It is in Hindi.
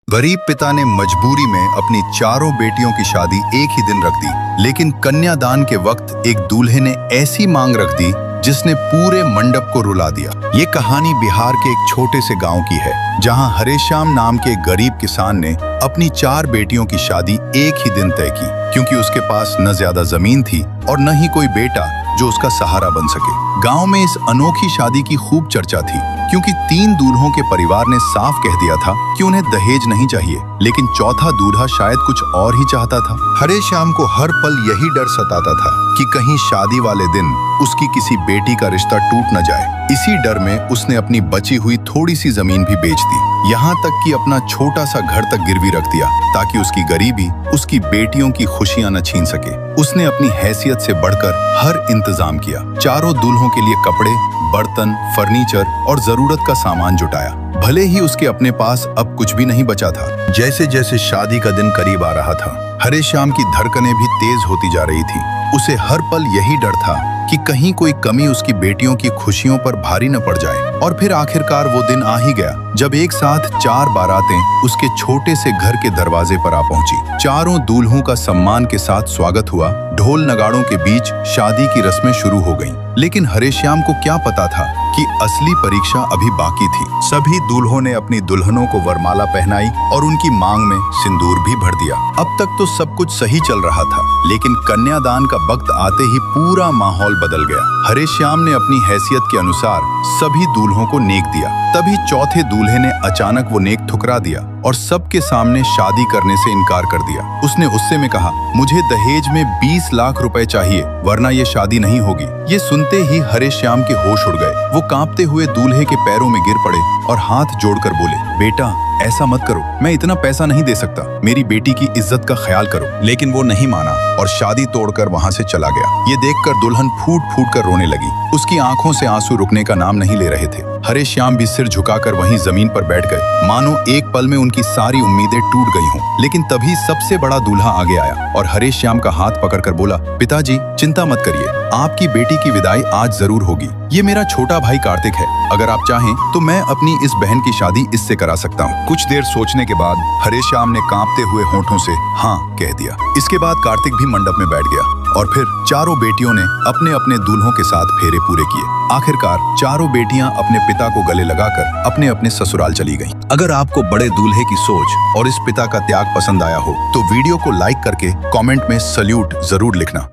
गरीब पिता ने मजबूरी में अपनी चारों बेटियों की शादी एक ही दिन रख दी, लेकिन कन्यादान के वक्त एक दूल्हे ने ऐसी मांग रख दी जिसने पूरे मंडप को रुला दिया। ये कहानी बिहार के एक छोटे से गांव की है, जहां हरेश्याम नाम के एक गरीब किसान ने अपनी 4 बेटियों की शादी एक ही दिन तय की, क्योंकि उसके पास न ज्यादा जमीन थी और न ही कोई बेटा जो उसका सहारा बन सके। गांव में इस अनोखी शादी की खूब चर्चा थी, क्योंकि 3 दूल्हों के परिवार ने साफ कह दिया था कि उन्हें दहेज नहीं चाहिए, लेकिन चौथा दूल्हा शायद कुछ और ही चाहता था। हरेश्याम को हर पल यही डर सताता था कि कहीं शादी वाले दिन उसकी किसी बेटी का रिश्ता टूट न जाए। इसी डर में उसने अपनी बची हुई थोड़ी सी जमीन भी बेच दी, यहाँ तक कि अपना छोटा सा घर तक गिरवी रख दिया, ताकि उसकी गरीबी उसकी बेटियों की खुशियां न छीन सके। उसने अपनी हैसियत से बढ़कर हर इंतजाम किया। चारों दूल्हों के लिए कपड़े, बर्तन, फर्नीचर और जरूरत का सामान जुटाया। भले ही उसके अपने पास अब कुछ भी नहीं बचा था। जैसे जैसे शादी का दिन करीब आ रहा था, हरेश्याम की धड़कनें भी तेज होती जा रही थी। उसे हर पल यही डर था कि कहीं कोई कमी उसकी बेटियों की खुशियों पर भारी न पड़ जाए। और फिर आखिरकार वो दिन आ ही गया, जब एक साथ 4 बारातें उसके छोटे से घर के दरवाजे पर आ पहुंची। चारों दूल्हों का सम्मान के साथ स्वागत हुआ। ढोल नगाड़ों के बीच शादी की रस्में शुरू हो गईं। लेकिन हरेश्याम को क्या पता था कि असली परीक्षा अभी बाकी थी। सभी दूल्हों ने अपनी दुल्हनों को वरमाला पहनाई और उनकी मांग में सिंदूर भी भर दिया। अब तक तो सब कुछ सही चल रहा था, लेकिन कन्यादान का वक्त आते ही पूरा माहौल बदल गया। हरेश्याम ने अपनी हैसियत के अनुसार सभी दूल्हों को नेक दिया। तभी चौथे दूल्हे ने अचानक वो नेक ठुकरा दिया और सबके सामने शादी करने से इनकार कर दिया। उसने गुस्से में कहा, मुझे दहेज में 20 लाख रुपए चाहिए, वरना ये शादी नहीं होगी। ये सुनते ही हरेश्याम के होश उड़ गए। वो कांपते हुए दूल्हे के पैरों में गिर पड़े और हाथ जोड़कर बोले, बेटा ऐसा मत करो, मैं इतना पैसा नहीं दे सकता, मेरी बेटी की इज्जत का ख्याल करो। लेकिन वो नहीं माना और शादी तोड़कर वहां से चला गया। ये देखकर दुल्हन फूट फूट कर रोने लगी। उसकी आंखों से आंसू रुकने का नाम नहीं ले रहे थे। हरेश्याम भी सिर झुकाकर वहीं जमीन पर बैठ गए, मानो एक पल में उनकी सारी उम्मीदें टूट गई हों। लेकिन तभी सबसे बड़ा दूल्हा आगे आया और हरेश्याम का हाथ पकड़कर बोला, पिताजी चिंता मत करिए, आपकी बेटी की विदाई आज जरूर होगी। ये मेरा छोटा भाई कार्तिक है, अगर आप चाहें तो मैं अपनी इस बहन की शादी इससे करा सकता हूँ। कुछ देर सोचने के बाद हरेश्याम ने कांपते हुए होठों से हाँ कह दिया। इसके बाद कार्तिक भी मंडप में बैठ गया और फिर चारों बेटियों ने अपने अपने दूल्हों के साथ फेरे पूरे किए। आखिरकार चारों बेटियां अपने पिता को गले लगाकर अपने अपने ससुराल चली गईं। अगर आपको बड़े दूल्हे की सोच और इस पिता का त्याग पसंद आया हो तो वीडियो को लाइक करके कमेंट में सल्यूट जरूर लिखना।